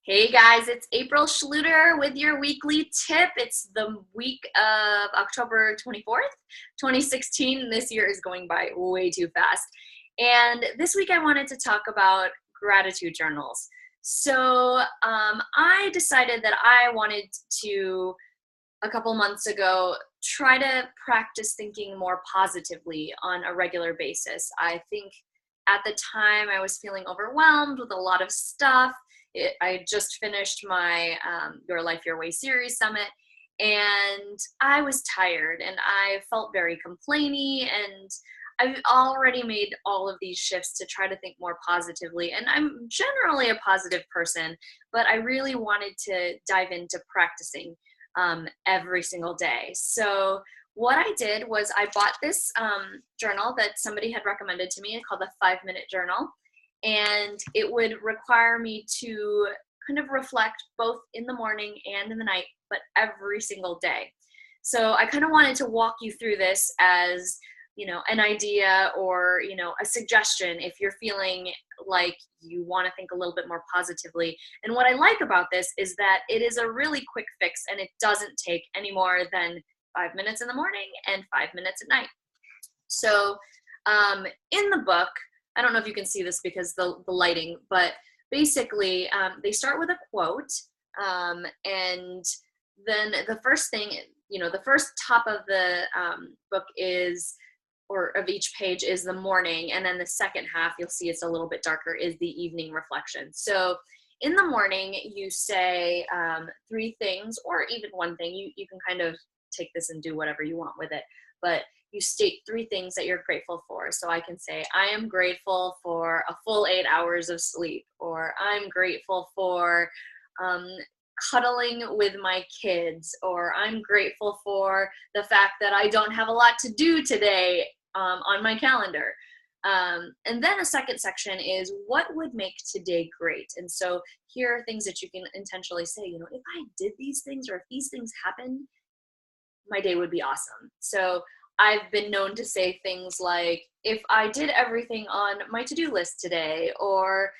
Hey guys, it's April Schluter with your weekly tip. It's the week of October 24th, 2016. This year is going by way too fast. And this week I wanted to talk about gratitude journals. I decided that I wanted to, a couple months ago, try to practice thinking more positively on a regular basis. I think at the time I was feeling overwhelmed with a lot of stuff. I just finished my Your Life, Your Way series summit, and I was tired and I felt very complainy. And I've already made all of these shifts to try to think more positively. And I'm generally a positive person, but I really wanted to dive into practicing every single day. So what I did was I bought this journal that somebody had recommended to me called the 5 Minute Journal. And it would require me to kind of reflect both in the morning and in the night, but every single day. So I kind of wanted to walk you through this as, an idea or, a suggestion if you're feeling like you want to think a little bit more positively. And what I like about this is that it is a really quick fix and it doesn't take any more than 5 minutes in the morning and 5 minutes at night. So in the book, I don't know if you can see this because the lighting, but basically they start with a quote, and then the first thing, the first top of the book is, or of each page is the morning, and then the second half, you'll see it's a little bit darker, is the evening reflection. So in the morning, you say three things, or even one thing. You can kind of take this and do whatever you want with it, but you state three things that you're grateful for. So I can say, I am grateful for a full 8 hours of sleep, or I'm grateful for cuddling with my kids, or I'm grateful for the fact that I don't have a lot to do today on my calendar. And then a second section is what would make today great. And so here are things that you can intentionally say, if I did these things or if these things happen, my day would be awesome. So I've been known to say things like, if I did everything on my to-do list today, or,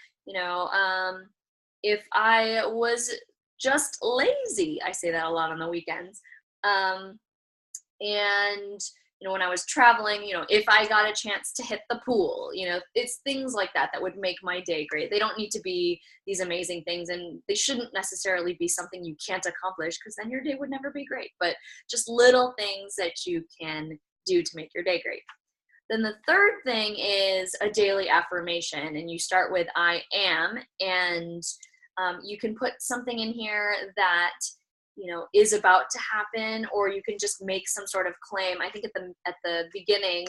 if I was just lazy. I say that a lot on the weekends. And, when I was traveling, if I got a chance to hit the pool, it's things like that that would make my day great. They don't need to be these amazing things, and they shouldn't necessarily be something you can't accomplish, because then your day would never be great. But just little things that you can do to make your day great. Then the third thing is a daily affirmation, and you start with I am, and you can put something in here that is about to happen, or you can just make some sort of claim. I think at the beginning,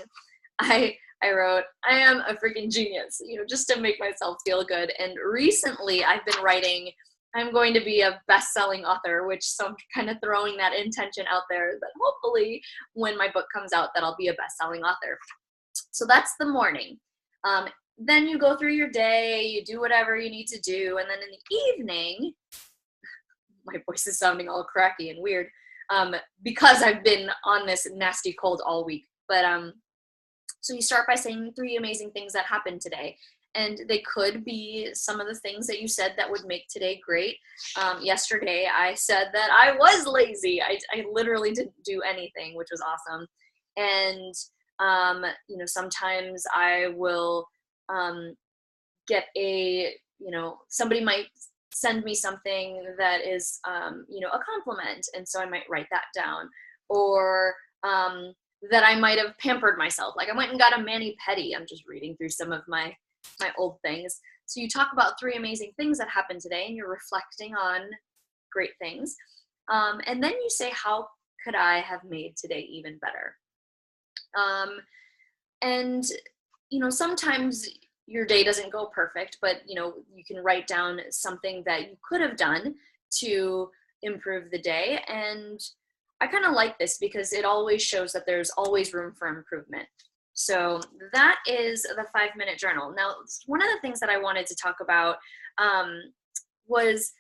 I wrote, I am a freaking genius, just to make myself feel good. And recently I've been writing, I'm going to be a best-selling author, so I'm kind of throwing that intention out there that hopefully when my book comes out that I'll be a best-selling author. So that's the morning. Then you go through your day, you do whatever you need to do, and then in the evening, my voice is sounding all cracky and weird because I've been on this nasty cold all week. But so you start by saying three amazing things that happened today. And they could be some of the things that you said that would make today great. Yesterday, I said that I was lazy. I literally didn't do anything, which was awesome. And, sometimes I will get somebody might send me something that is, a compliment. And so I might write that down. Or that I might have pampered myself. Like I went and got a mani-pedi. I'm just reading through some of my old things. So you talk about three amazing things that happened today, and you're reflecting on great things. And then you say, how could I have made today even better? And, sometimes your day doesn't go perfect, but, you can write down something that you could have done to improve the day. And I kind of like this because it always shows that there's always room for improvement. So that is the 5 Minute Journal. Now, one of the things that I wanted to talk about was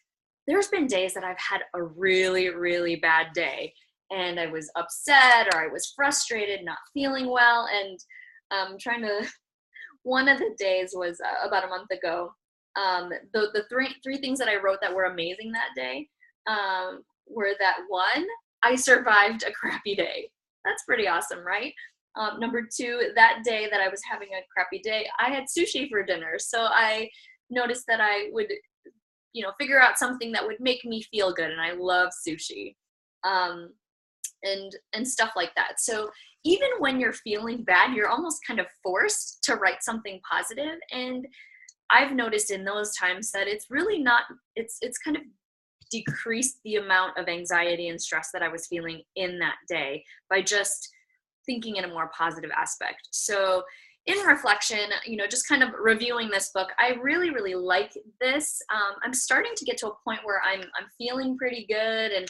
there's been days that I've had a really, really bad day, and I was upset or I was frustrated, not feeling well. And one of the days was about a month ago. The three things that I wrote that were amazing that day were that, one, I survived a crappy day. That's pretty awesome, right? Number two, that day that I was having a crappy day, I had sushi for dinner. So I noticed that I would, figure out something that would make me feel good. And I love sushi. Um, and stuff like that. So even when you're feeling bad, you're almost kind of forced to write something positive. And I've noticed in those times that it's really not, it's kind of decreased the amount of anxiety and stress that I was feeling in that day by just thinking in a more positive aspect. So in reflection, just kind of reviewing this book, I really, really like this. I'm starting to get to a point where I'm feeling pretty good, and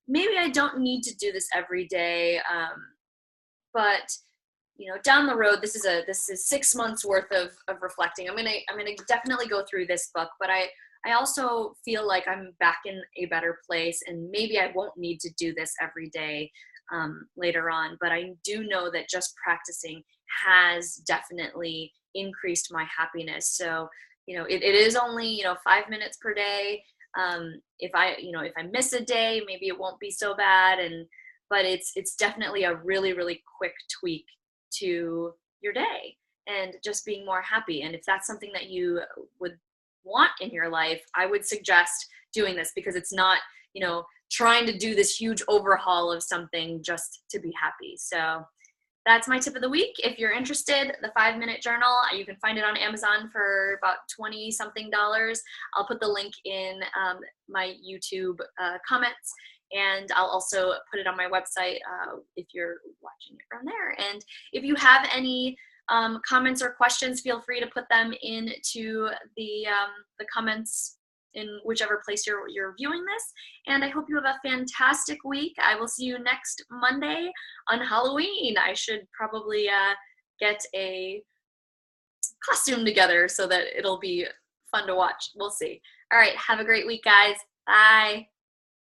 maybe I don't need to do this every day. But down the road, this is 6 months worth of reflecting. I'm gonna definitely go through this book, but I also feel like I'm back in a better place, and maybe I won't need to do this every day later on. But I do know that just practicing has definitely increased my happiness. So it is only 5 minutes per day. If I miss a day, maybe it won't be so bad, but it's definitely a really, really quick tweak to your day and just being more happy. And if that's something that you would want in your life, I would suggest doing this, because it's not, trying to do this huge overhaul of something just to be happy. So that's my tip of the week. If you're interested, the 5-minute journal, you can find it on Amazon for about $20 something. I'll put the link in my YouTube comments, and I'll also put it on my website if you're watching it from there. And if you have any comments or questions, feel free to put them into the comments in whichever place you're viewing this. And I hope you have a fantastic week. I will see you next Monday on Halloween. I should probably get a costume together so that it'll be fun to watch. We'll see. All right, have a great week, guys. Bye.